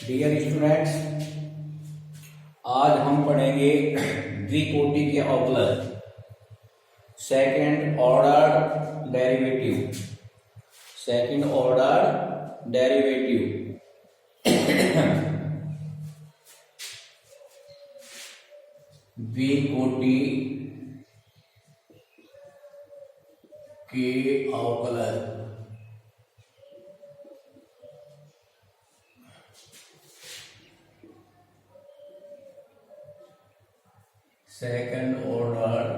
Dear students, आज हम पढ़ेंगे द्विकोटि के अवकलज, सेकंड ऑर्डर डेरिवेटिव। द्विकोटि के अवकलज। Second order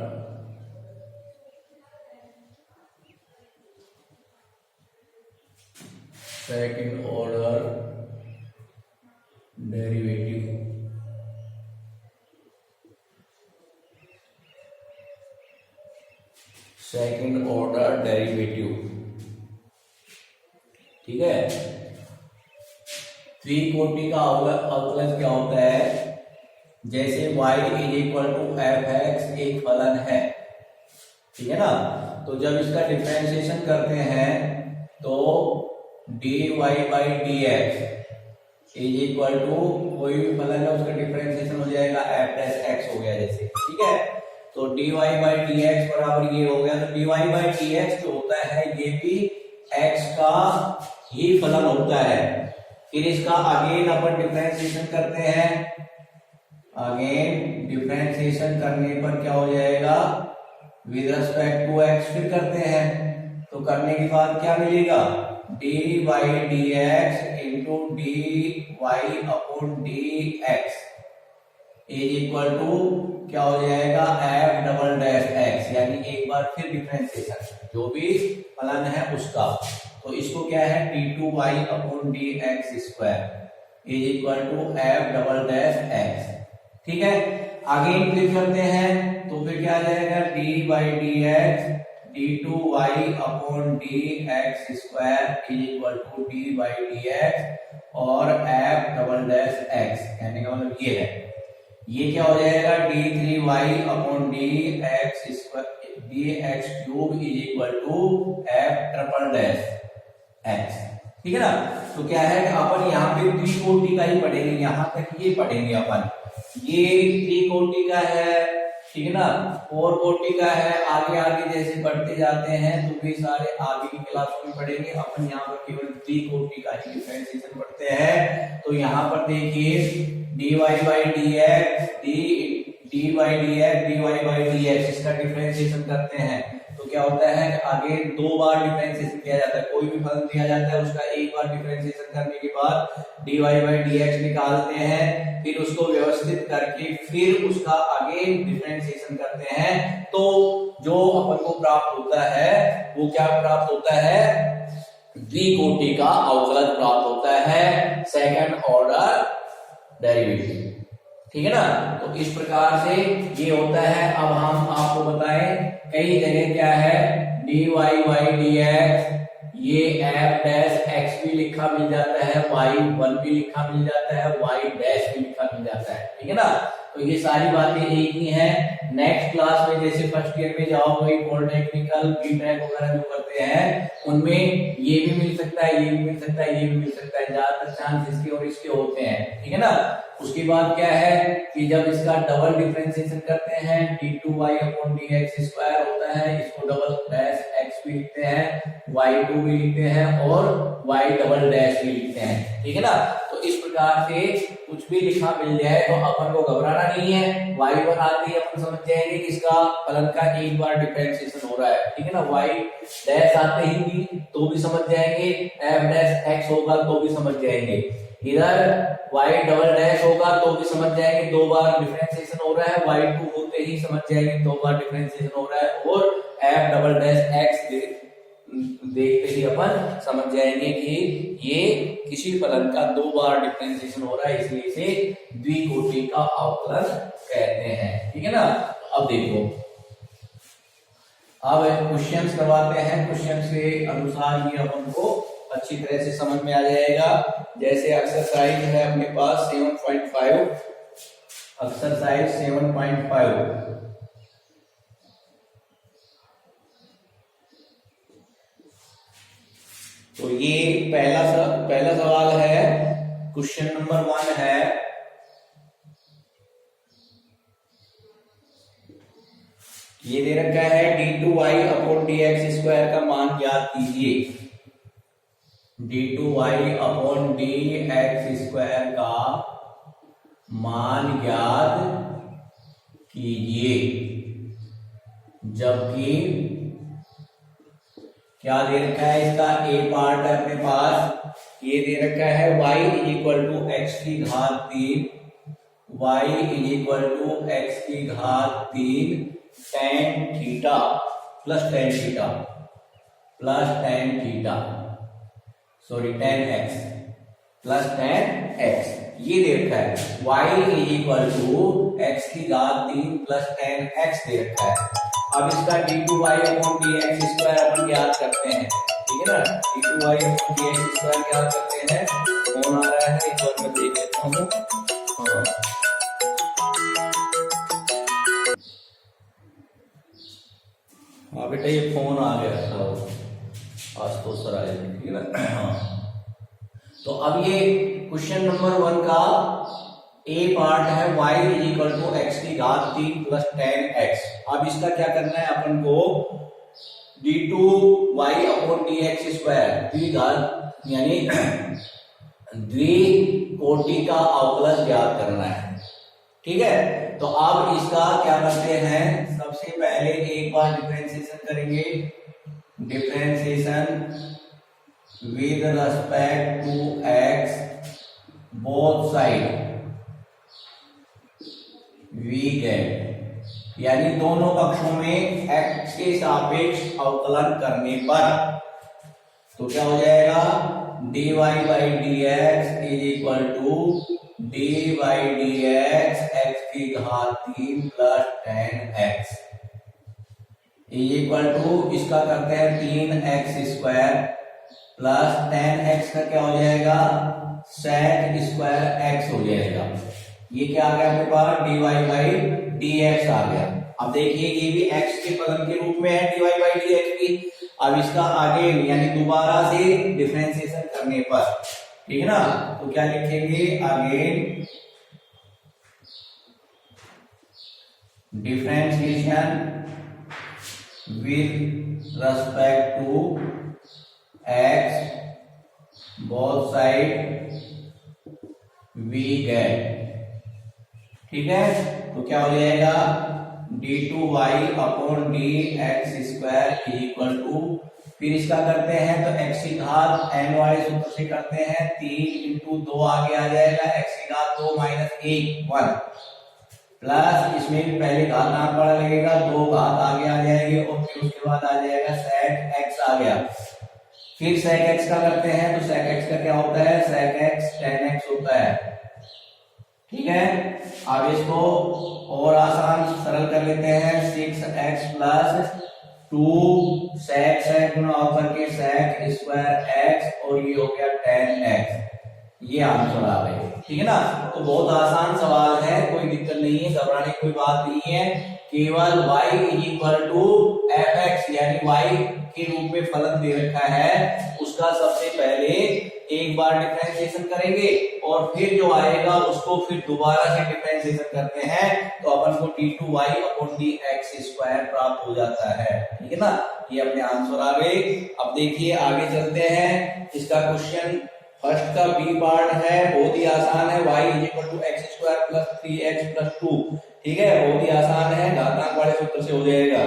derivative. Second order derivative, ठीक है। त्रिकोटि का अवकलज क्या होता है? जैसे y is equal to F X एक फलन है, ठीक है ना। तो जब इसका डिफरेंशिएशन करते हैं तो dy by D x is equal to कोई भी फलन है उसका डिफरेंशिएशन हो जाएगा एफ डैश एक्स हो गया जैसे, ठीक है। तो dy बाई डी एक्स बराबर ये हो गया। तो dy बाई डी एक्स जो होता है ये भी x का ही फलन होता है। फिर इसका अगेन अपन डिफरेंशिएशन करते हैं। अगेन डिफरेंशिएशन करने पर क्या हो जाएगा? विद रिस्पेक्ट टू एक्स फिर करते हैं तो करने के बाद क्या मिलेगा? D by D x into d y upon d x is equal to क्या हो जाएगा? एफ डबल डैश एक्स, यानी एक बार फिर डिफरेंशिएशन जो भी फलन है उसका। तो इसको क्या है? D two y upon d x square is equal to f double dash x, ठीक है। आगे इंक्रीज करते हैं तो फिर क्या आ जाएगा? D by D x d two y upon d x square is equal to d by D x और एफ डबल डैश एक्स, कहने का मतलब ये है। ये क्या हो जाएगा? D three y upon d x square d x cube is equal to f triple dash x, ठीक है ना। तो क्या है कि अपन यहाँ पे त्रिकोटि का ही पढ़ेंगे, यहाँ तक ये पढ़ेंगे अपन। ये त्रिकोटि का है, ठीक है ना, फोर कोटि का है। आगे आगे जैसे बढ़ते जाते हैं तो भी सारे आगे की क्लासों में पढ़ेंगे। अपन यहाँ पर केवल त्रिकोटि का ही डिफरेंशिएशन पढ़ते हैं। तो यहाँ पर देखिए d y by D x d by D x d y by D x, इसका डिफरेंशिएशन करते हैं तो क्या होता है कि आगे दो बार डिफरेंशिएशन किया जाता है। कोई भी फलन दिया जाता है उसका एक बार डिफरेंशिएशन करने के बाद dy बाई dx निकालते हैं, फिर उसको व्यवस्थित करके फिर उसका आगे डिफरेंशिएशन करते हैं। तो जो अपन को प्राप्त होता है वो क्या प्राप्त होता है? द्विकोटि का अवकलज प्राप्त होता है, सेकंड ऑर्डर डेरिवेटिव, ठीक है ना। तो इस प्रकार से ये होता है। अब हम आपको बताएं कई जगह क्या है? D y by D x, ये एफ डैश एक्स भी लिखा मिल जाता है, वाई वन भी लिखा मिल जाता है, वाई डैश भी लिखा मिल जाता है, ठीक है ना। तो ये सारी बातें एक ही हैं। नेक्स्ट क्लास में जैसे फर्स्ट ईयर में जाओगे पॉलिटेक्निकल बीटेक वगैरह जो करते हैं उनमें ये भी मिल सकता है, ये भी मिल सकता है, ये भी मिल सकता है, ज्यादातर चांस इसके और इसके होते हैं, ठीक है ना। उसके बाद क्या है कि जब इसका डबल डिफरेंशिएशन करते हैं d two y upon d x square होता है, इसको डबल डैश एक्स भी लिखते हैं, वाई टू भी लिखते हैं और वाई डबल डैश भी लिखते हैं, ठीक है ना। तो इस प्रकार से कुछ भी लिखा मिल जाए तो अपन को घबराना नहीं है। वाई वन आते ही अपन समझ जाएंगे कि इसका फलन का एक बार डिफरेंशिएशन हो रहा है, ठीक है ना। वाई डैश आते ही भी तो भी समझ जाएंगे, एफ डैश एक्स होगा तो भी समझ जाएंगे, इधर y डबल डैश होगा तो भी समझ जाएंगे, दो बार डिफरेंशिएशन हो रहा है, y2 होते ही समझ जाएंगे दो बार डिफरेंशिएशन हो रहा है, और f डबल डैश x देखते ही अपन समझ जाएंगे कि ये किसी फलन का दो बार डिफरेंशिएशन हो रहा है, इसलिए इसे द्विकोटि का अवकलज कहते हैं, ठीक है ना। अब देखो, अब क्वेश्चंस करवाते हैं। क्वेश्चन के अनुसार ये अपन को अच्छी तरह से समझ में आ जाएगा। जैसे एक्सरसाइज है अपने पास 7.5, एक्सरसाइज 7.5। तो ये पहला सवाल है क्वेश्चन नंबर 1 है, ये दे रखा है d2y अपॉन dx स्क्वायर का मान ज्ञात कीजिए। d2y अपॉन dx स्क्वायर का मान ज्ञात कीजिए, जबकि क्या दे रखा है, इसका ए पार्ट है अपने पास, ये दे रखा है y is equal to x की घात 3, y is equal to x की घात 3 tan theta plus tan theta plus tan theta sorry tan x plus tan x, ये दे रखा है y is equal to x की घात 3 प्लस tan x दे रखा है। अब इसका d2y upon dx square upon याद करते हैं, ठीक है ना, d2y अपॉन dx स्क्वायर याद करते हैं। कौन आ रहा है एक बार मैं देख लेता हूँ। हाँ बेटा ये फोन आ गया था आज तो सर आए, ठीक है ना। हाँ तो अब ये क्वेश्चन नंबर 1 का ए पार्ट है y is equal to x की घात 3 प्लस tan x। अब इसका क्या करना है अपन को, d2y अपॉन dx स्क्वायर द्विघात यानी द्विकोटि का अवकलज ज्ञात करना है, ठीक है। तो अब इसका क्या करते हैं, सबसे पहले एक बार डिफरेंशिएशन करेंगे, differentiation with respect to x both side we get, यानी दोनों पक्षों में x के सापेक्ष अवकलन करने पर तो क्या हो जाएगा, dy by D x is equal to d by D x की घात 3 plus tan x is equal to, इसका करते हैं 3x square plus tan x का क्या हो जाएगा, sec स्क्वायर x हो जाएगा। ये क्या आ गया अपने पास, dy बाई डी एक्स आ गया। अब देखिए ये भी x के फलन के रूप में है dy बाई डी एक्स की। अब इसका आगे यानी दोबारा से डिफरेंशिएशन करने पर, ठीक है ना, तो क्या लिखेंगे, again differentiation with respect to x both side we get, ठीक है। तो क्या हो जाएगा, d2y upon d x square is equal to, फिर इसका करते हैं तो x की घात n वाले सूत्र से करते हैं, 3 इंटू 2 आगे आ जाएगा, x की घात 2 माइनस 1 प्लस इसमें भी पहले घात ना पड़ा लगेगा, 2 घात आगे आ जाएगी और फिर उसके बाद आ जाएगा sec x आ गया। फिर sec x का करते हैं तो sec x का क्या होता है, sec x tan x होता है, ठीक है। अब इसको और आसान सरल कर लेते हैं, 6x प्लस 2 sec गुना होकर के sec स्क्वायर x और ये हो गया tan x, ये आंसर आ गए, ठीक है ना। तो बहुत आसान सवाल है, कोई दिक्कत नहीं है, घबराने की कोई बात नहीं है, केवल y is equal to fx यानी y के रूप में फलन दे रखा है, उसका सबसे पहले एक बार डिफरेंशिएशन करेंगे और फिर जो आएगा उसको फिर दोबारा से डिफरेंशिएशन करते हैं तो अपन को d2y अपॉन dx स्क्वायर प्राप्त हो जाता है, ठीक है ना। ये अपने आंसर आ गए। अब देखिए आगे चलते हैं, इसका क्वेश्चन फर्स्ट का बी पार्ट है, बहुत ही आसान है, y is equal to x square plus 3x plus 2, ठीक है, बहुत ही आसान है, घातांक वाले सूत्र से हो जाएगा।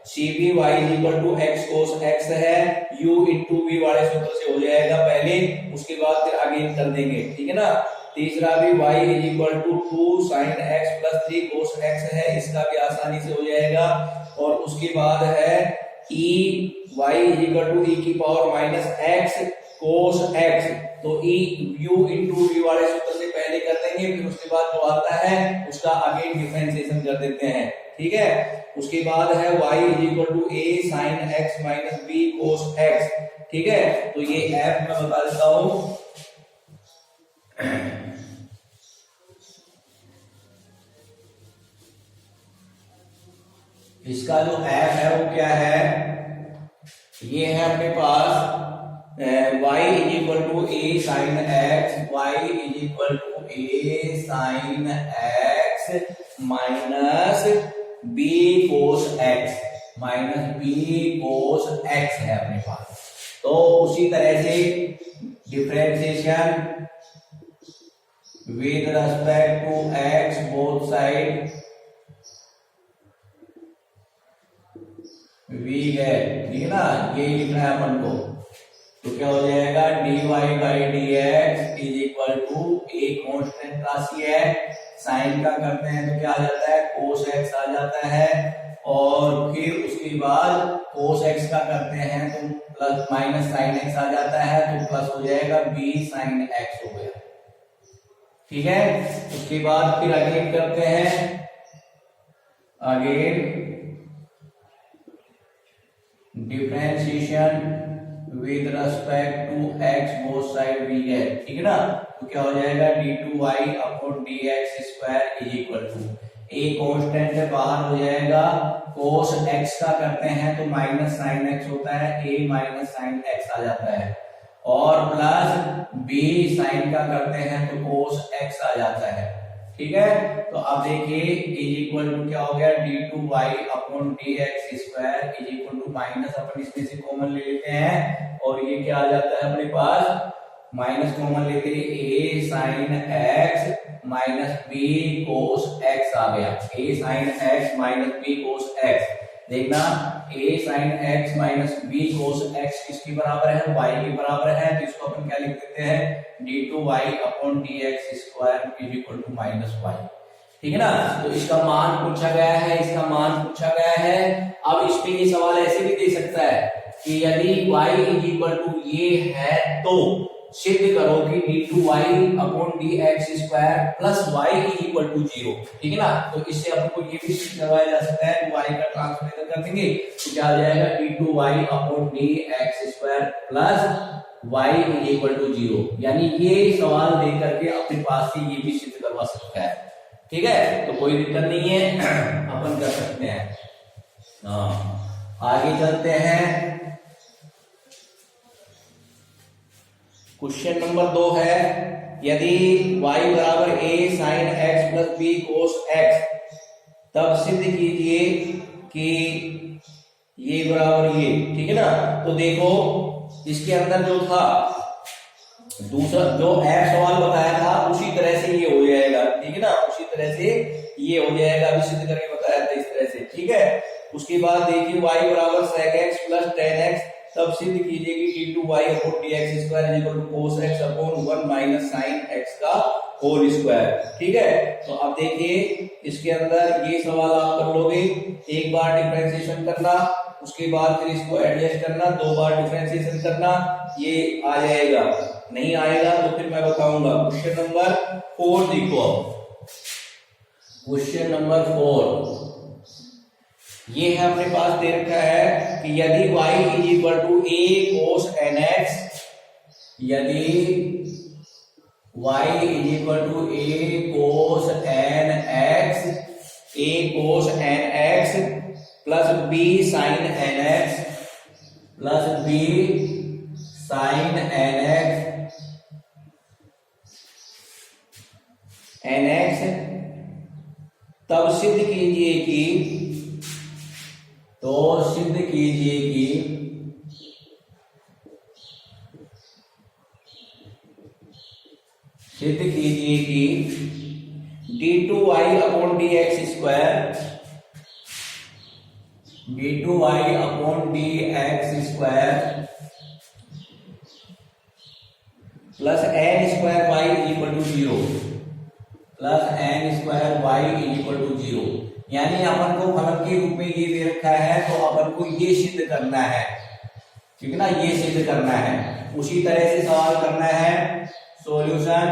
C b y is equal to x cos x है, u इंटू v वाले सूत्र से हो जाएगा पहले, उसके बाद फिर आगे कर देंगे, ठीक है ना। तीसरा भी y is equal to 2 sine x plus 3 cos x है, इसका भी आसानी से हो जाएगा। और उसके बाद है e y is equal to e की power minus x cos x, तो e u इंटू v वाले सूत्र से पहले कर देंगे, फिर उसके बाद जो आता है उसका आगे डिफरेंशिएशन कर देते हैं, ठीक है। उसके बाद है y is equal to a sine x minus b cos x, ठीक है। तो ये f मैं बता देता हूं, इसका जो f है वो क्या है, ये है अपने पास y is equal to a sine x, y is equal to a sine x minus b cos x, minus b cos x है अपने पास। तो उसी तरह से differentiation with respect to x both side v है, ठीक है ना, ये लिखना है अपन को। तो क्या हो जाएगा dy by D x is equal to a constant राशि है, साइन का करते हैं तो क्या आ जाता है कोस एक्स आ जाता है, और फिर उसके बाद कोस एक्स का करते हैं तो प्लस माइनस साइन एक्स आ जाता है, तो प्लस हो जाएगा बी साइन एक्स हो गया, ठीक है। उसके बाद फिर अगेन करते हैं, again differentiation with respect to x both side we है, ठीक है ना। तो क्या हो जाएगा d2y upon dx square is equal to a constant है बाहर हो जाएगा, कोस x का करते हैं तो माइनस साइन x होता है, a माइनस साइन x आ जाता है, और प्लस b साइन का करते हैं तो कोस x आ जाता है, ठीक है। तो अब देखिए इज इक्वल टू क्या हो गया d2y upon dx square is equal to minus, अपन इसमें से कॉमन ले लेते हैं और ये क्या आ जाता है अपने पास, माइनस कॉमन लेते a sine x minus b cos x आ गया, a sine x minus b cos x। देखना a sine x minus b cos x किसके बराबर है, y के बराबर है, तो इसको अपन क्या लिख देते हैं d2y upon dx square is equal to minus y, ठीक है ना। तो इसका मान पूछा गया है, इसका मान पूछा गया है। अब इस पे ये सवाल ऐसे भी दे सकता है कि यदि y इज इक्वल टू ये है तो सिद्ध करो कि d2y upon dx square plus y is equal to 0, ठीक है ना। तो इससे अपन को ये भी सिद्ध करवाया जा सकता है, y का ट्रांसलेशन कर देंगे तो क्या आ जाएगा d2y upon dx square plus y is equal to 0, यानी ये सवाल दे करके अपने पास से ये भी सिद्ध करवा सकता है, ठीक है। तो कोई दिक्कत नहीं है, अपन कर सकते हैं। आगे चलते हैं, क्वेश्चन नंबर 2 है यदि y बराबर a sine x plus b cos x, तब सिद्ध कीजिए कि ये बराबर ये, ठीक है ना। तो देखो इसके अंदर जो था दूसरा जो f सवाल बताया था उसी तरह से ये हो जाएगा, ठीक है ना, उसी तरह से ये हो जाएगा, अभी सिद्ध करके बताया था इस तरह से, ठीक है। उसके बाद देखिए y बराबर sec x plus tan x, तब सिद्ध कीजिए कि d2y upon dx square is equal to cos x upon 1 minus sin x का होल स्क्वायर, ठीक है। तो अब देखिए इसके अंदर ये सवाल आप कर लोगे, एक बार डिफरेंशिएशन करना, उसके बाद फिर इसको एडजस्ट करना, 2 बार डिफरेंशिएशन करना, ये आ जाएगा, नहीं आएगा तो फिर मैं बताऊंगा। क्वेश्चन नंबर 4 देखो, क्वेश्चन नंबर 4 ये है अपने पास दे रखा है कि यदि y is equal to a cos nx, यदि y is equal to a cos nx, a cos nx plus b sin nx plus b sin nx, तब सिद्ध कीजिए कि, तो सिद्ध कीजिए कि d2y upon dx square, d2y upon dx square plus n square y is equal to 0, plus n square y is equal to 0, यानी अपन को फलन के रूप में ये दे रखा है तो अपन को ये सिद्ध करना है, ठीक है ना, ये सिद्ध करना है। उसी तरह से सवाल करना है, सॉल्यूशन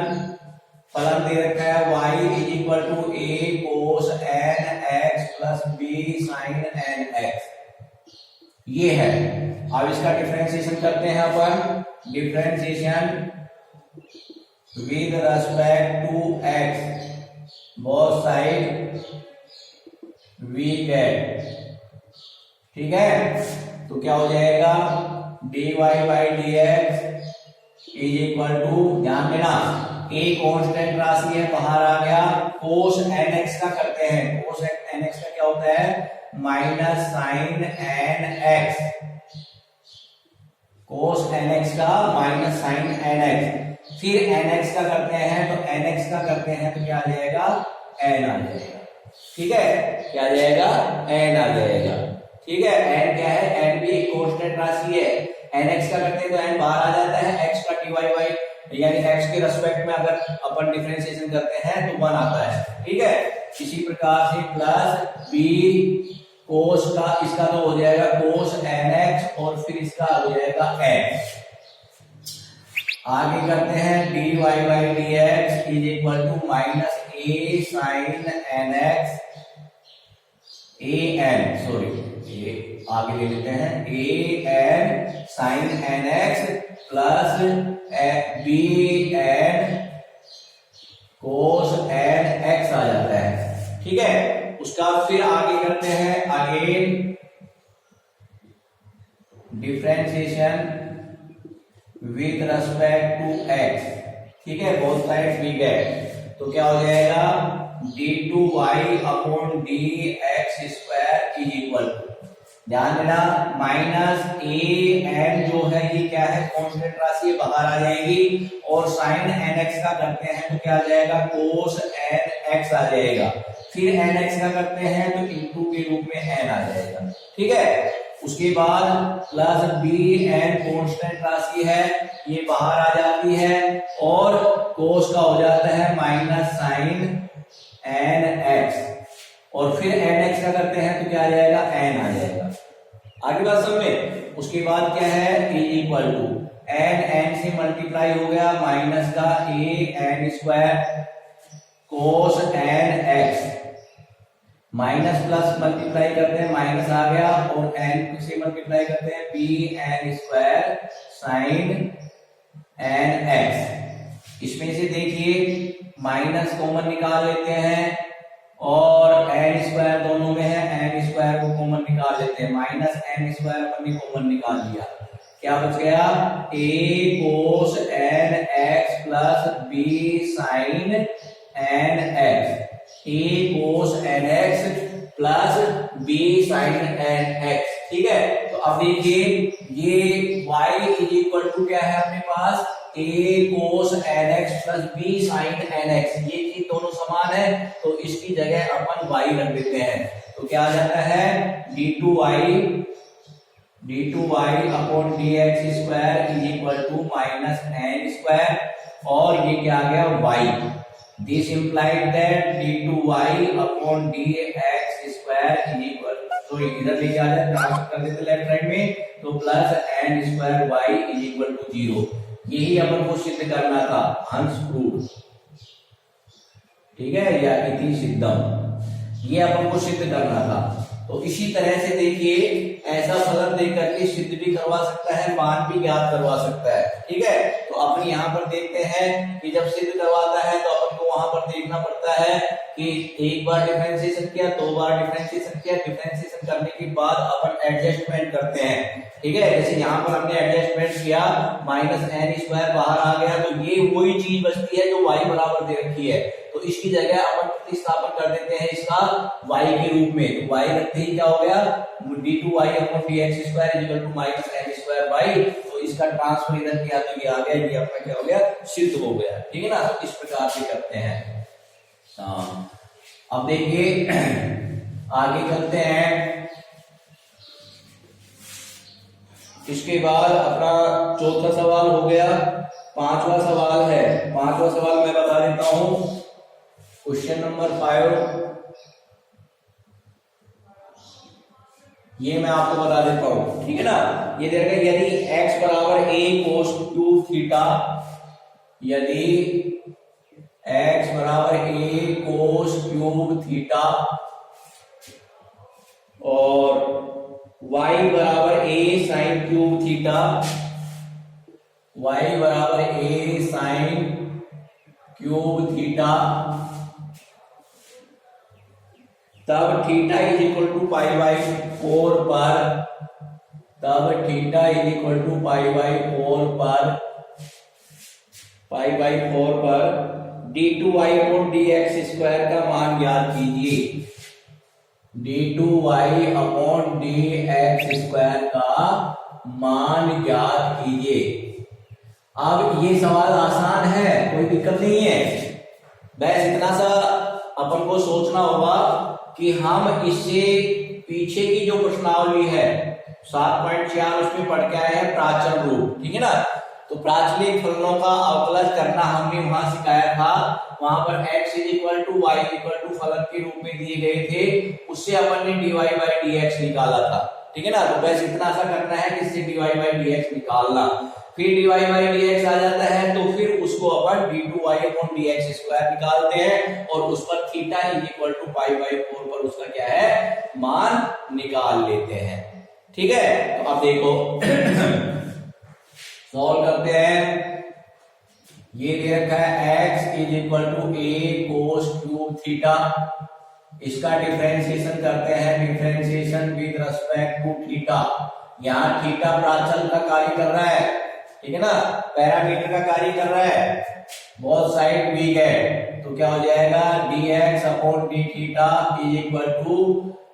फलन दे रखा है y is equal to a cos n x plus b sin n x, ये है। अब इसका डिफरेंशिएशन करते हैं अपन, differentiation with respect to x both side we get, ठीक है। तो क्या हो जाएगा dy by D x is equal to, ध्यान देना a कांस्टेंट राशि है बाहर आ गया, cos nx का करते हैं, cos nx का क्या होता है minus sine nx, cos nx का माइनस साइन nx, फिर nx का करते हैं तो nx का करते हैं तो क्या आ जाएगा n आ जाएगा, ठीक है, क्या आ जाएगा n आ जाएगा, ठीक है। n क्या है, n भी एक कांस्टेंट राशि है, nx का करते हैं तो n बाहर आ जाता है, x का dy बाई यानी x के रेस्पेक्ट में अगर अपन डिफरेंशिएशन करते हैं तो 1 आता है, ठीक है। इसी प्रकार से प्लस b कोस का, इसका तो हो जाएगा कोस nx और फिर इसका हो जाएगा n। आगे करते हैं dy by D x is equal to minus a sine nx आगे ले लेते हैं an sine nx plus bn cos nx आ जाता है, ठीक है। उसका फिर आगे करते हैं again differentiation with respect to x, ठीक है, बोथ साइड्स वी गेट, तो क्या हो जाएगा d2y upon dx square is equal to, ध्यान देना माइनस an जो है ये क्या है कांस्टेंट राशि बाहर आ जाएगी, और साइन nx का करते हैं तो क्या आ जाएगा कोस nx आ जाएगा, फिर nx का करते हैं तो इनटू के रूप में n आ जाएगा, ठीक है। उसके बाद प्लस bn कांस्टेंट राशि है ये बाहर आ जाती है, और कोस का हो जाता है माइनस साइन nx, और फिर nx का करते हैं तो क्या आ जाएगा n आ जाएगा, आगे बात समझ में। उसके बाद क्या है इज इक्वल टू n से मल्टीप्लाई हो गया माइनस का an square cos nx, minus plus multiply करते हैं माइनस आ गया, और n से मल्टीप्लाई करते हैं bn स्क्वायर साइन nx। इसमें से देखिए माइनस कॉमन निकाल लेते हैं, और n स्क्वायर दोनों में है, n स्क्वायर को कॉमन निकाल लेते हैं, माइनस n स्क्वायर अपन ने कॉमन निकाल लिया, क्या बच गया a cos nx plus b sine nx, a cos nx plus b sine nx, ठीक है। तो अब देखिए ये y इज इक्वल टू क्या है अपने पास a cos nx plus b sine nx, ये चीज दोनों समान है तो इसकी जगह अपन y रख देते हैं, तो क्या आ जाता है d2y upon dx square is equal to minus n square, और ये क्या आ गया y, this implied that d2y upon dx square is equal, sorry इधर लेके आ जाए ट्रांसफर कर देते लेफ्ट राइट में, तो plus n square y is equal to 0, यही अपन को सिद्ध करना था, हंस प्रूफ, ठीक है, या इति सिद्धम, ये अपन को सिद्ध करना था। तो इसी तरह से देखिए ऐसा फलन दे करके सिद्ध भी करवा सकता है, मान भी ज्ञात करवा सकता है, ठीक है। तो अपन यहाँ पर देखते हैं कि जब सिद्ध करवाता है तो अपन को वहां पर देखना पड़ता है कि एक बार डिफरेंशिएशन किया, दो बार डिफरेंशिएशन किया, डिफरेंशिएशन करने के बाद अपन एडजस्टमेंट करते हैं, ठीक है। जैसे यहाँ पर हमने एडजस्टमेंट किया माइनस n स्क्वायर बाहर आ गया, तो ये वही चीज बचती है जो y बराबर दे रखी है, तो इसकी जगह अपन प्रतिस्थापन कर देते हैं इसका y के रूप में, तो y रखते ही क्या हो गया d2y upon dx square is equal to minus n square y, तो इसका ट्रांसफर इधर किया तो ये आ गया, ये अपना क्या हो गया सिद्ध हो गया, ठीक है ना। तो इस प्रकार से करते हैं। अब देखिए आगे चलते हैं, इसके बाद अपना चौथा सवाल हो गया, पांचवा सवाल है, पांचवा सवाल मैं बता देता हूं, क्वेश्चन नंबर 5, ये मैं आपको बता देता हूं, ठीक है ना। ये दे रखा है यदि x बराबर a कोस क्यूब थीटा, यदि x बराबर a कोस क्यूब थीटा और y बराबर a sine cube theta, y बराबर a साइन क्यूब थीटा, तब theta is equal to pi by 4 पर, तब theta is equal to pi by 4 पर d2y upon dx square का मान ज्ञात कीजिए। d2y अपॉन dx स्क्वायर का मान ज्ञात कीजिए। अब ये सवाल आसान है, कोई दिक्कत नहीं है, बस इतना सा अपन को सोचना होगा कि हम इससे पीछे की जो प्रश्नावली है 7.4 उसमें पढ़ के आए हैं प्राचल रूप, ठीक है ना। तो प्राचलिक फलनों का अवकलज करना हमने वहां सिखाया था, वहां पर x is equal to y equal to फलन के रूप में दिए गए थे, उससे अपन ने dy बाई dx निकाला था, ठीक है ना। तो बस इतना सा करना है कि इससे dy बाई dx निकालना, फिर dy बाई dx आ जाता है तो फिर उसको अपन d2y अपॉन dx स्क्वायर निकालते हैं और उस पर theta is equal to pi by 4 पर उसका क्या है मान निकाल लेते हैं, ठीक है। तो अब देखो सॉल्व करते हैं। ये दे रखा है x is equal to a cos cube theta, इसका डिफरेंशिएशन करते हैं, differentiation with respect to theta. यहाँ थीटा प्राचल का कार्य कर रहा है, ठीक है ना, पैरामीटर का कार्य कर रहा है, बहुत साइड वीक है, तो क्या हो जाएगा dx upon d theta is equal to,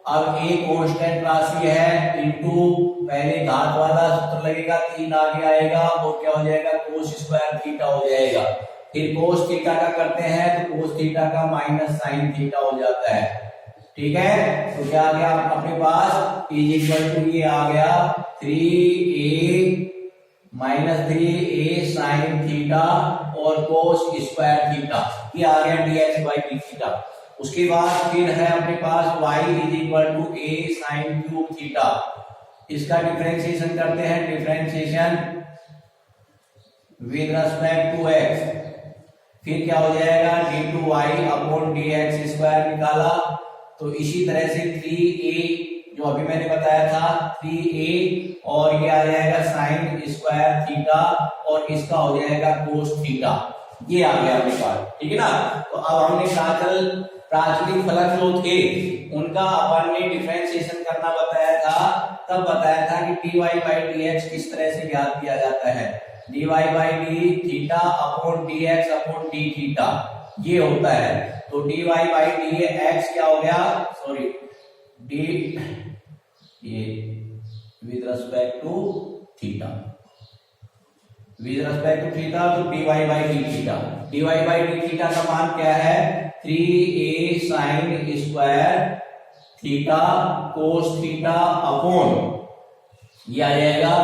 अब a कांस्टेंट राशि है इनटू पहले घात वाला सूत्र लगेगा, 3 आगे आएगा और क्या हो जाएगा कोस स्क्वायर थीटा हो जाएगा। फिर कोस थीटा का करते हैं तो कोस थीटा का माइनस साइन थीटा हो जाता है, ठीक है। तो क्या आ गया अपने पास इज इक्वल टू ये आ गया 3a minus 3a sine theta और कोस स्क्वायर थीटा, ये आ गया dx बाई डी थीटा। उसके बाद फिर है अपने पास y is equal to a sine cube theta, इसका डिफरेंशिएशन करते हैं, differentiation with respect to x, फिर क्या हो जाएगा d2y अपॉन dx स्क्वायर निकाला। तो इसी तरह से 3a जो अभी मैंने बताया था 3a और ये आ जाएगा साइन स्क्वायर थीटा और इसका हो जाएगा कोस थीटा, ये आ गया अपने पास, ठीक है ना। तो अब हमने प्राचलिक फलन जो थे उनका अपन ने डिफरेंशिएशन करना बताया था, तब बताया था कि dy बाई dx किस तरह से ज्ञात किया जाता है, dy by d theta upon dx upon d theta ये होता है। तो dy बाई dx क्या हो गया, सॉरी d ये with respect to theta, with respect to theta, तो dy by d theta, dy by d theta का मान क्या है 3a sine square theta cos theta upon ये आ जाएगा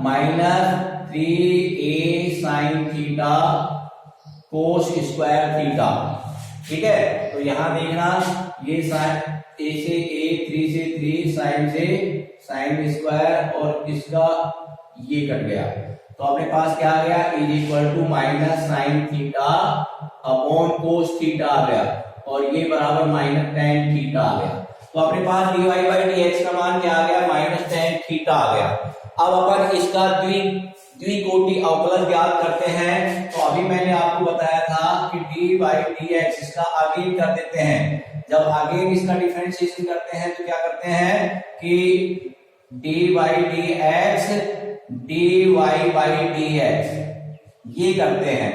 minus 3a sine theta cos square theta, ठीक है। तो यहां देखना ये साइन a से a 3 से 3 साइन से साइन स्क्वायर और इसका ये कट गया, तो अपने पास क्या आ गया is equal to minus sine theta upon cos theta आ गया और ये बराबर माइनस टेन थीटा आ गया। तो अपने पास dy बाई dx का मान क्या आ गया माइनस टेन थीटा आ गया। अब अपन इसका द्विकोटि अवकलज ज्ञात करते हैं, तो अभी मैंने आपको बताया था कि d बाई dx इसका आगे कर देते हैं, जब आगे इसका डिफरेंशिएशन करते हैं तो क्या करते हैं कि d by dx dy by dx ये करते हैं,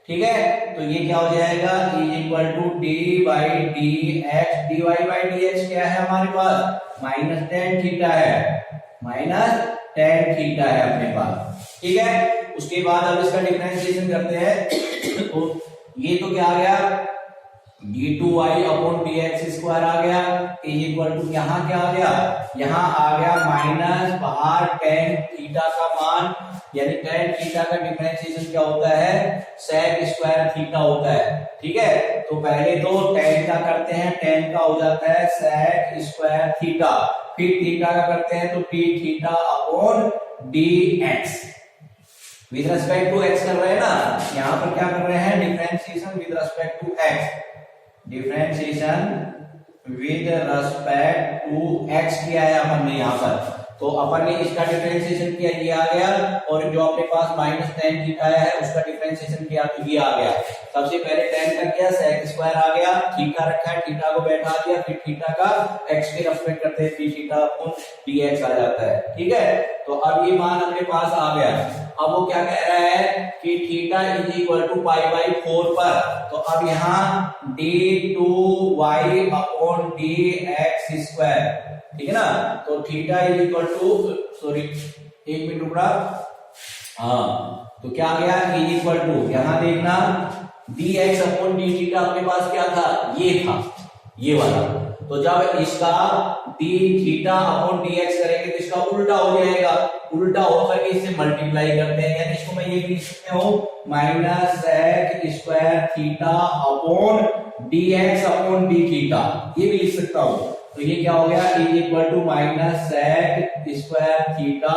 ठीक है। तो ये क्या हो जाएगा is equal to d by dx, dy by dx क्या है हमारे पास माइनस टेन थीटा है, माइनस टेन थीटा है अपने पास, ठीक है। उसके बाद अब इसका डिफरेंशिएशन करते हैं तो ये तो क्या आ गया d2y अपॉन dx स्क्वायर आ गया इज इक्वल टू यहाँ क्या आ गया, यहाँ आ गया माइनस बाहर टेन थीटा का मान, यानी टेन थीटा का डिफरेंशिएशन क्या होता है सेक स्क्वायर थीटा होता है, ठीक है। तो पहले तो टेन का करते हैं, टेन का हो जाता है सेक स्क्वायर थीटा, फिर थीटा का करते हैं तो d theta upon dx with respect to x कर रहे हैं ना, यहाँ पर क्या कर रहे हैं differentiation with respect to x, differentiation with respect to x किया है हमने यहाँ पर, तो अपन ने इसका डिफरेंशिएशन किया, ये आ गया, और जो अपने पास माइनस टेन थीटा है उसका डिफरेंशिएशन किया तो ये आ गया। सबसे पहले टेन का किया, सेक स्क्वायर आ गया, थीटा रखा है, थीटा को बैठा दिया, फिर थीटा का एक्स के रेस्पेक्ट करते हैं, पी थीटा अपॉन dx आ जाता है। ठीक है, तो अब ये मान अपने पास आ गया। अब वो क्या कह रहा है कि theta is equal to pi by 4 पर, तो अब यहाँ d2y अपॉन dx स्क्वायर, ठीक है ना, तो theta is equal to, sorry एक मिनट रुकना, हाँ, तो क्या आ गया, इज इक्वल टू, यहां देखना dx अपॉन डी थीटा अपने पास क्या था, ये था, ये वाला। तो जब इसका d थीटा अपॉन dx करेंगे तो इसका उल्टा हो जाएगा, उल्टा होकर के इससे मल्टीप्लाई करते हैं, यानी इसको मैं ये भी लिख सकते हूँ minus sec square theta upon dx upon d theta, ये भी लिख सकता हूँ। तो ये क्या हो गया, is equal to minus sec square theta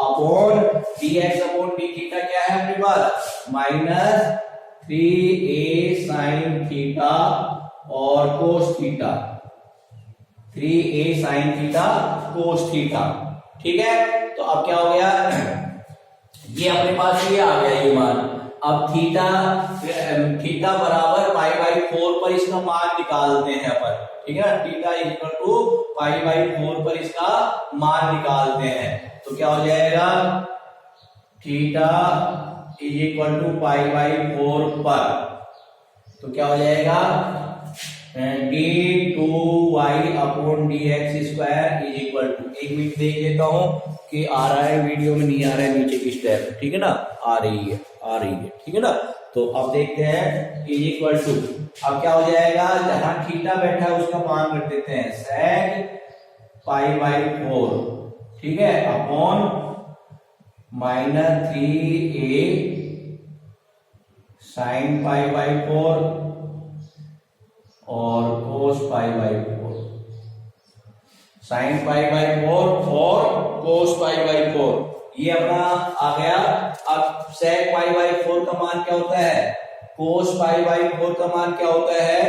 upon dx upon d theta क्या है अपने पास, माइनस 3a साइन थीटा और cos theta, 3a sine theta cos theta. ठीक है, तो अब क्या हो गया, ये अपने पास ये आ गया ये मान। अब थीटा बराबर पाई बाई 4 पर इसका मान निकालते हैं अपन, ठीक है ना, theta equal to pi by 4 पर इसका मान निकालते हैं, तो क्या हो जाएगा, theta is equal to pi by 4 पर, तो क्या हो जाएगा, d2y upon dx square is equal to, एक मिनट देख लेता हूं कि आ रहा है वीडियो में, नहीं आ रहा है नीचे की स्टेप, ठीक है ना, आ रही है, ठीक है ना। तो अब देखते हैं इज इक्वल टू, अब क्या हो जाएगा, जहां थीटा बैठा है उसका मान रख देते हैं सेक पाई बाई 4, ठीक है, upon minus 3a sine pi by 4 और cos pi by 4, sine pi by 4 और कोस पाई बाई 4, ये अपना आ गया। अब सेक पाई बाई 4 का मान क्या होता है, कोस पाई बाई 4 का मान क्या होता है,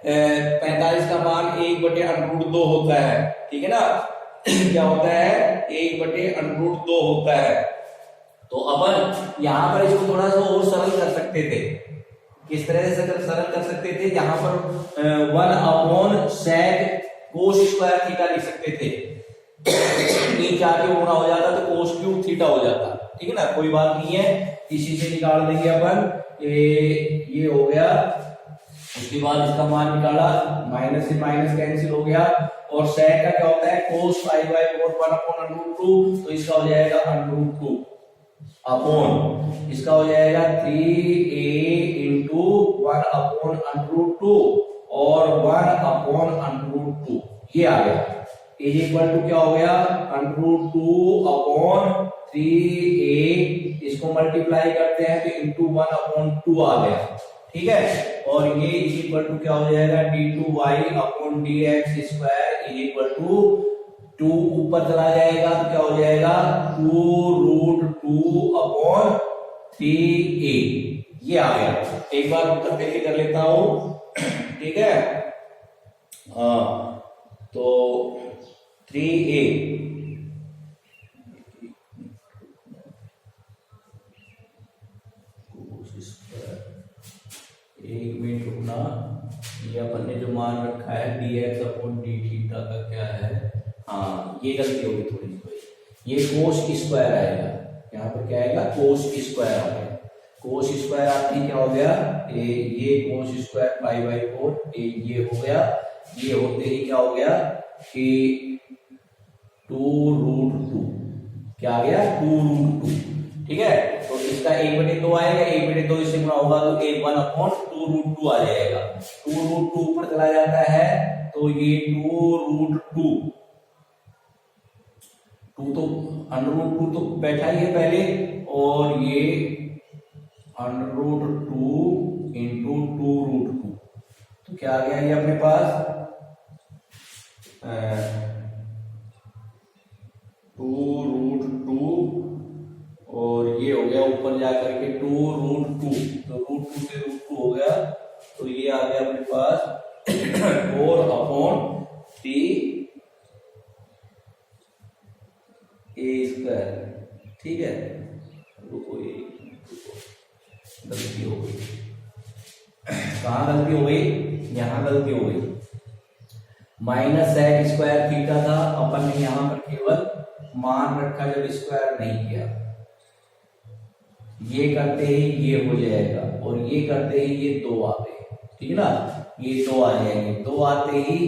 45 का मान 1/√2 होता है, ठीक है ना क्या होता है, 1/√2 होता है। तो अपन यहां पर इसको थोड़ा सा और सरल कर सकते थे, किस तरह से सरल कर सकते थे, जहां पर 1 upon sec cos square theta लिख सकते थे, नीचे आके गुणा हो जाता तो कोस क्यूब थीटा हो जाता, ठीक है ना, कोई बात नहीं है, इसी से निकाल देंगे अपन, ये हो गया। उसके बाद इसका मान निकाला, माइनस से माइनस कैंसिल हो गया, और सेक का क्या होता है, कोस पाई बाई 4 1 अपॉन √2, तो इसका हो जाएगा √2 अपॉन, इसका हो जाएगा 3a इंटू 1 अपॉन √2 और 1 अपॉन √2, ये आ गया, इज इक्वल टू क्या हो गया, √2 अपॉन 3a, इसको मल्टीप्लाई करते हैं तो इंटू 1 अपॉन 2 आ गया, ठीक है, और ये इज इक्वल टू क्या हो जाएगा, d2y upon dx square is equal to 2 ऊपर चला जाएगा तो क्या हो जाएगा, 2√2 अपॉन 3a, ये आ गया। एक बार उत्तर देख के कर लेता हूं, ठीक है, हाँ, तो 3a, एक मिनट रुकना, ये अपन ने जो मान रखा है dx अपॉन डी थीटा का क्या है, हाँ ये गलती होगी थोड़ी सी, ये कोस स्क्वायर आएगा, यहाँ पर क्या आएगा, कोस स्क्वायर आ गया, कोस स्क्वायर आपकी क्या हो गया, ये कोस स्क्वायर पाई बाई 4, ये हो गया, ये होते ही क्या हो गया कि 2√2, क्या आ गया, 2√2, ठीक है, तो इसका 1/2 आएगा, 1/2 इससे गुणा होगा तो 1 अपॉन 2√2 आ जाएगा, 2√2 ऊपर चला जाता है तो ये 2√2, 2 तो √2 तो बैठा ही है पहले, और ये √2 इंटू 2√2, तो क्या आ गया ये अपने पास 2√2, और ये हो गया ऊपर जाकर के 2√2, तो √2 से √2 हो गया, तो ये आ गया अपने पास 4 अपॉन 3 ए स्क्वायर, ठीक है। रुको गलती हो गई, कहाँ गलती हो गई, यहाँ गलती हो गई। माइनस सेक स्क्वायर थीटा था, अपन ने यहाँ पर केवल मान रखा जब स्क्वायर नहीं किया। ये करते ही ये हो जाएगा और ये करते ही ये 2 आ गए, ठीक है ना, ये 2 आ जाएंगे। 2 आते ही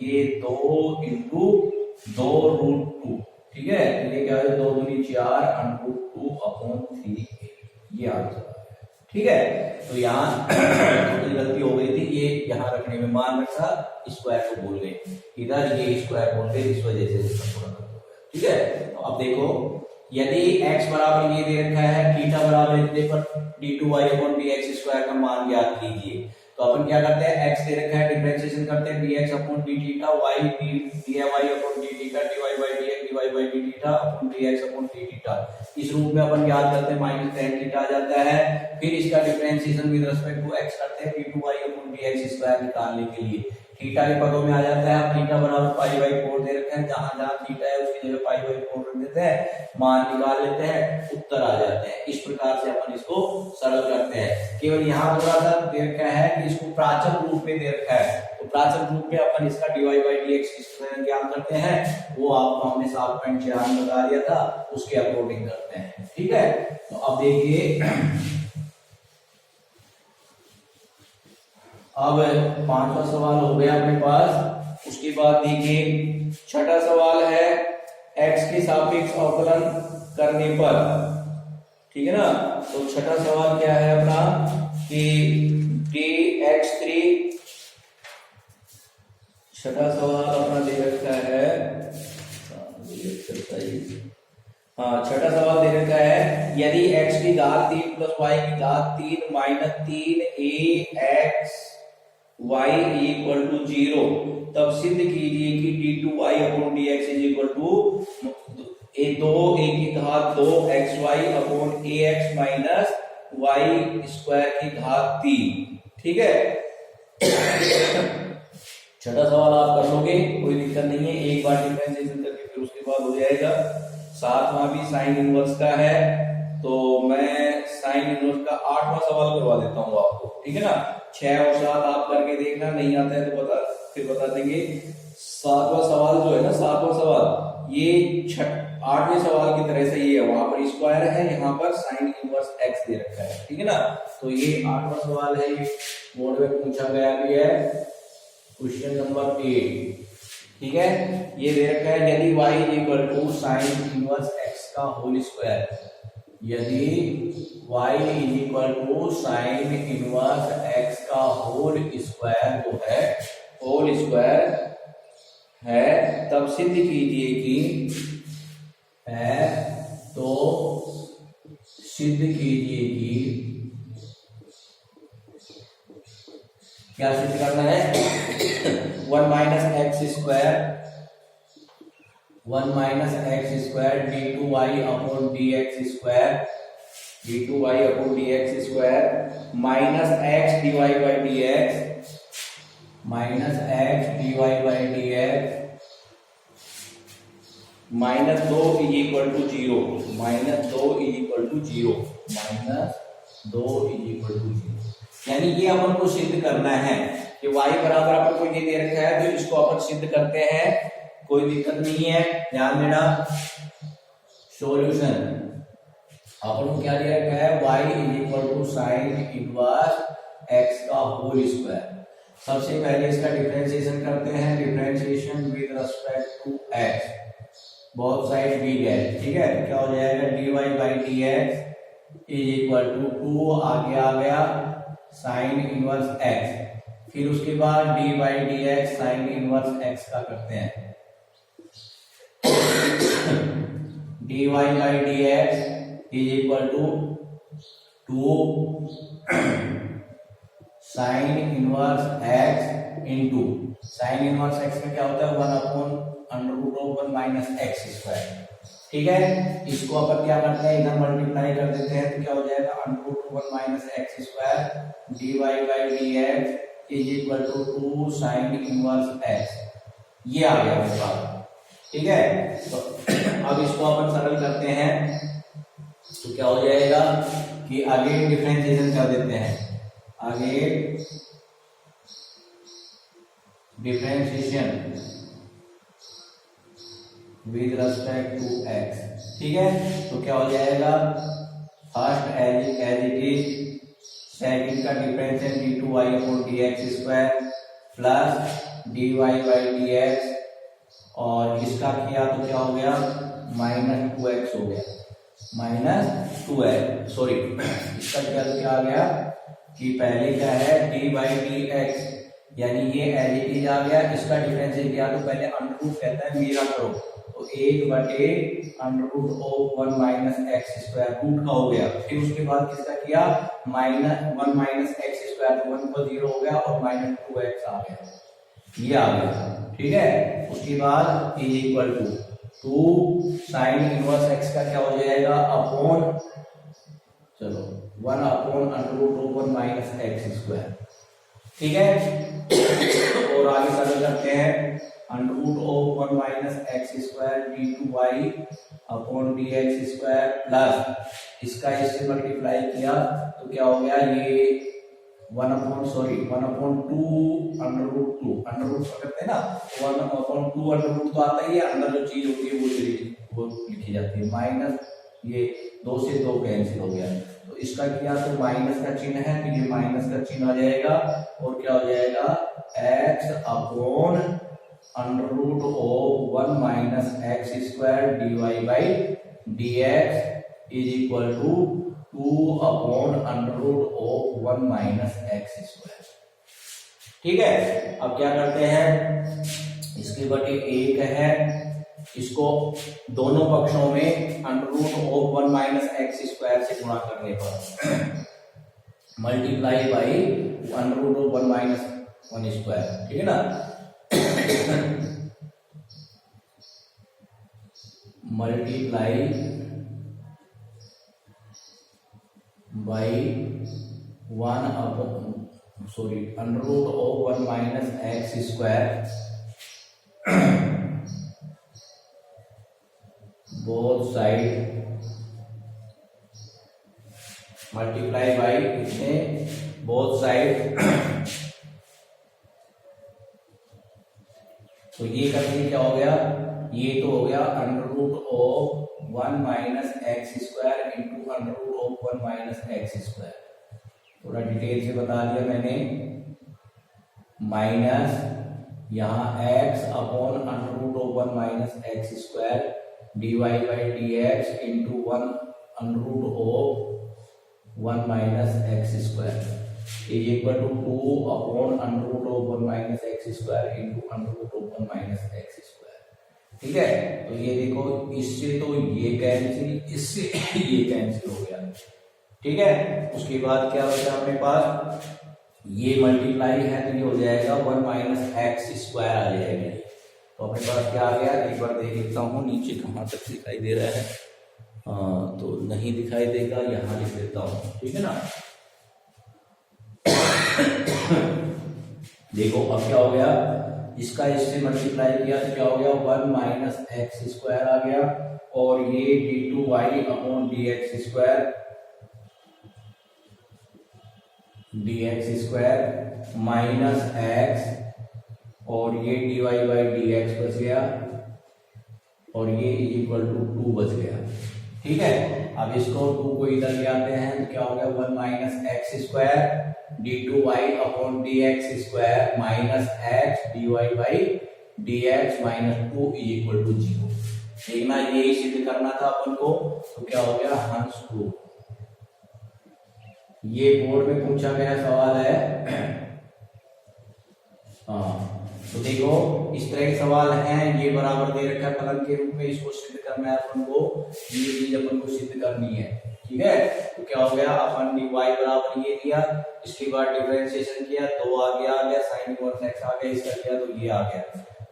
ये 2 इंटू 2√2, ठीक है। ये क्या है, 2 दूनी 4 √2/3 ये आ जाएगा, ठीक है। तो यहाँ तो गलती हो गई थी, ये यहाँ रखने में मान रखा, स्क्वायर को भूल गए, इधर ये स्क्वायर बोल गए, इस वजह से इसका थोड़ा गलत हो गया, ठीक है। तो अब देखो, यदि x बराबर ये दे रखा है, थीटा बराबर इतने पर d2y/dx² का मान ज्ञात कीजिए, तो अपन क्या करते हैं, x दे रखा है, डिफरेंशिएशन करते हैं dx/dθ, y dy/dθ, dy/dx/dθ। इस रूप में अपन याद करते हैं -tan थीटा आ जाता है। फिर इसका differentiation with respect to x करते हैं d2y/dx² निकालने के लिए, थीटा के पदों में आ जाता है। थीटा बराबर π/4 दे रखा है, जहां जहां थीटा है उसकी जगह π/4 रख देते हैं, मान निकाल लेते हैं, उत्तर आ जाते हैं। इस प्रकार से अपन इसको सरल करते हैं। केवल यहाँ थोड़ा सा दे रखा है कि इसको प्राचल रूप में दे रखा है, तो प्राचल रूप में अपन इसका dy/dx किस तरह ज्ञात करते हैं, वो आपको हमने 7.4 में बता दिया था, उसके अकॉर्डिंग करते हैं, ठीक है। तो अब देखिए, अब 5वां सवाल हो गया अपने पास। उसके बाद देखिए, छठा सवाल है x के सापेक्ष अवकलन करने पर, ठीक है ना। तो छठा सवाल क्या है अपना कि dx3, छठा सवाल अपना दे रखा है, हाँ छठा सवाल दे रखा है, यदि x की घात 3 प्लस y की घात 3 minus 3ax y equal to 0, तब सिद्ध कीजिए कि d2y/dx is equal to 2a की घात 2xy/ax माइनस y² की घात 3, ठीक है। छठा सवाल आप कर लोगे, कोई दिक्कत नहीं है, एक बार डिफरेंशिएशन करके फिर उसके बाद हो जाएगा। 7वां भी साइन इनवर्स का है, तो मैं साइन इनवर्स का 8वां सवाल करवा देता हूँ आपको, ठीक है ना। 6 और 7 आप करके देखना, नहीं आता है तो फिर बता देंगे। 7वां सवाल जो है ना, 7वां सवाल ये 8वें सवाल की तरह से ये है, वहां पर स्क्वायर है, यहाँ पर साइन इनवर्स x दे रखा है, ठीक है ना। तो ये 8वां सवाल है, ये बोर्ड में पूछा गया भी है, क्वेश्चन नंबर 8, ठीक है। ये दे रखा है, यदि y equal to sine inverse x का होल स्क्वायर, यदि y equal to sine inverse x का होल स्क्वायर जो है, होल स्क्वायर है, तब सिद्ध कीजिए कि है, तो सिद्ध कीजिए कि क्या सिद्ध करना है, 1 minus x square d2y/dx² minus x dy/dx minus 2 is equal to 0, यानी ये अपन को सिद्ध करना है कि y बराबर अपन को ये दे रखा है, तो इसको अपन सिद्ध करते हैं, कोई दिक्कत नहीं है। ध्यान देना, सॉल्यूशन अपन को क्या दे रखा है, y equal to sine inverse x का होल स्क्वायर। सबसे पहले इसका डिफरेंशिएशन करते हैं, differentiation with respect to x, बहुत साइड दी है, ठीक है। तो क्या हो जाएगा, dy/dx इज इक्वल टू 2 आगे आ गया साइन इनवर्स x, फिर उसके बाद d/dx साइन इनवर्स x का करते हैं, dy/dx is equal to 2 sine inverse x into sine inverse x में क्या होता है, 1/√1 माइनस x², ठीक है। इसको अपन क्या करते हैं, इधर मल्टीप्लाई कर देते हैं, तो क्या हो जाएगा, √1 minus x² dy/dx is equal to 2 sine inverse x, ये आ गया मेरे पास। ठीक है। तो अब इसको अपन सरल करते हैं तो क्या हो जाएगा कि आगे डिफरेंशिएशन कर देते हैं, आगे differentiation with respect to X. ठीक है, तो क्या हो जाएगा, first as it is, second का differentiation d2y upon dx square plus dy by dx, और इसका किया तो क्या हो गया, -2x हो गया, -2x, सॉरी इसका किया तो क्या आ गया कि पहले क्या है d बाई डी एक्स, यानी ये एज इट इज आ गया, इसका डिफरेंशिएट किया तो पहले अंडर रूट कहता है मेरा करो, तो 1/√1 माइनस एक्स स्क्वायर रूट का हो गया, फिर उसके बाद किसका किया -1 माइनस एक्स स्क्वायर, 1 को 0 हो गया और -2x आ गया, ये आ गया। ठीक है, उसके बाद is equal to 2 sine inverse x का क्या हो जाएगा अपॉन, चलो 1 अपॉन √1 माइनस एक्स स्क्वायर। ठीक है, और आगे सरल करते हैं, √1 minus x square d2y upon dx square plus इसका इससे मल्टीप्लाई किया तो क्या हो गया, ये 1/2 अंडर रूट करते हैं ना, 1/2 अंडर रूट तो आता ही है, अंदर जो चीज होती है वो लिखी जाती है, माइनस ये 2 से 2 कैंसिल हो गया, तो इसका किया तो माइनस का चिन्ह है तो ये माइनस का चिन्ह आ जाएगा, और क्या हो जाएगा x upon √1 minus x square dy by dx is equal to 2 upon √1 minus x square. ठीक है, अब क्या करते हैं, इसके बटे 1 है, इसको दोनों पक्षों में √1 माइनस एक्स स्क्वायर से गुणा करने पर मल्टीप्लाई बाई √1 माइनस 1 स्क्वायर। ठीक है ना, multiply by 1 upon √1 minus x square both side, multiply by इसमें बोथ साइड, तो ये करके क्या हो गया, ये तो हो गया √1 minus x square into √1 minus x square, थोड़ा डिटेल से बता दिया मैंने, माइनस यहाँ x upon √1 minus x square dy by dx into 1 minus x square is equal to 2 upon √1 minus x square into √1 minus x square. ठीक है, तो ये देखो, इससे तो ये कैंसिल, इससे ये कैंसिल हो गया। ठीक है, उसके बाद क्या बचा अपने पास, ये मल्टीप्लाई है तो ये हो जाएगा 1 माइनस एक्स स्क्वायर आ जाएगा, तो अपने पास क्या आ गया, एक बार देख लेता हूँ नीचे कहाँ तक दिखाई दे रहा है, तो नहीं दिखाई देगा, यहाँ लिख देता हूँ। ठीक है ना, देखो अब क्या हो गया, इसका इससे मल्टीप्लाई किया तो क्या हो गया 1 माइनस एक्स स्क्वायर आ गया, और ये d2y upon dx square minus x, और ये dy बाई dx बच गया, और ये इज इक्वल टू 2 बच गया। ठीक है, अब इसको 2 को इधर ले आते हैं तो क्या हो गया 1 minus x square d2y upon dx square minus x dy by dx minus 2 is equal to 0। देखना यही सिद्ध करना था अपन को, तो क्या हो गया हंस 2, ये बोर्ड में पूछा गया सवाल है। हाँ, तो देखो इस तरह के सवाल हैं, ये बराबर दे रखा है फलन के रूप में, इसको सिद्ध करना है अपन को, ये चीज अपन को सिद्ध करनी है। ठीक है, तो क्या हो गया, अपन dy बराबर ये लिया, इसके बाद डिफरेंशिएशन किया, 2 आ गया साइन इनवर्स x आ गया, इसका किया तो ये आ गया,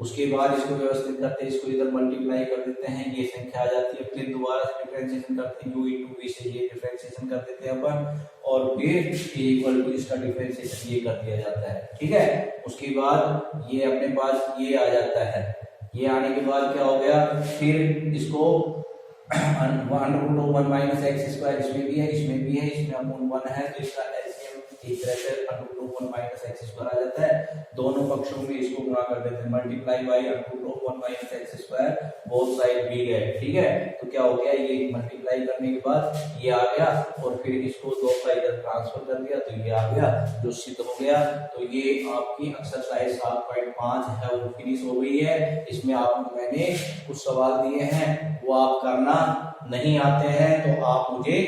उसके बाद इसको व्यवस्थित करते हैं, इसको इधर मल्टीप्लाई कर देते हैं, ये संख्या आ जाती है, फिर दोबारा से डिफरेंशिएशन करते हैं, u इंटू v से ये डिफरेंशिएशन कर देते हैं अपन, और फिर इक्वल टू इसका डिफरेंशिएशन ये कर दिया जाता है। ठीक है, उसके बाद ये अपने पास ये आ जाता है, ये आने के बाद क्या हो गया, फिर इसको √1 माइनस एक्स स्क्वायर इसमें भी है, इसमें भी है, इसमें अपॉन 1 है, तो इसका एलसीएम एक तरह से √1 माइनस एक्स स्क्वायर आ जाता है। दोनों पक्षों में इसको गुणा कर देते हैं, multiply by √1 minus x square, both side भी है, ठीक है। तो क्या हो गया, ये मल्टीप्लाई करने के बाद ये आ गया, और फिर इसको 2 का इधर ट्रांसफर कर दिया तो ये आ गया, जो सिद्ध हो गया। तो ये आपकी एक्सरसाइज 7.5 है वो फिनिश हो गई है। इसमें आपको मैंने कुछ सवाल दिए हैं, वो आप करना, नहीं आते हैं तो आप मुझे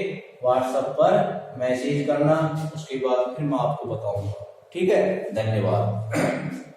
व्हाट्सएप पर मैसेज करना, उसके बाद फिर मैं आपको बताऊंगा, ठीक है। धन्यवाद।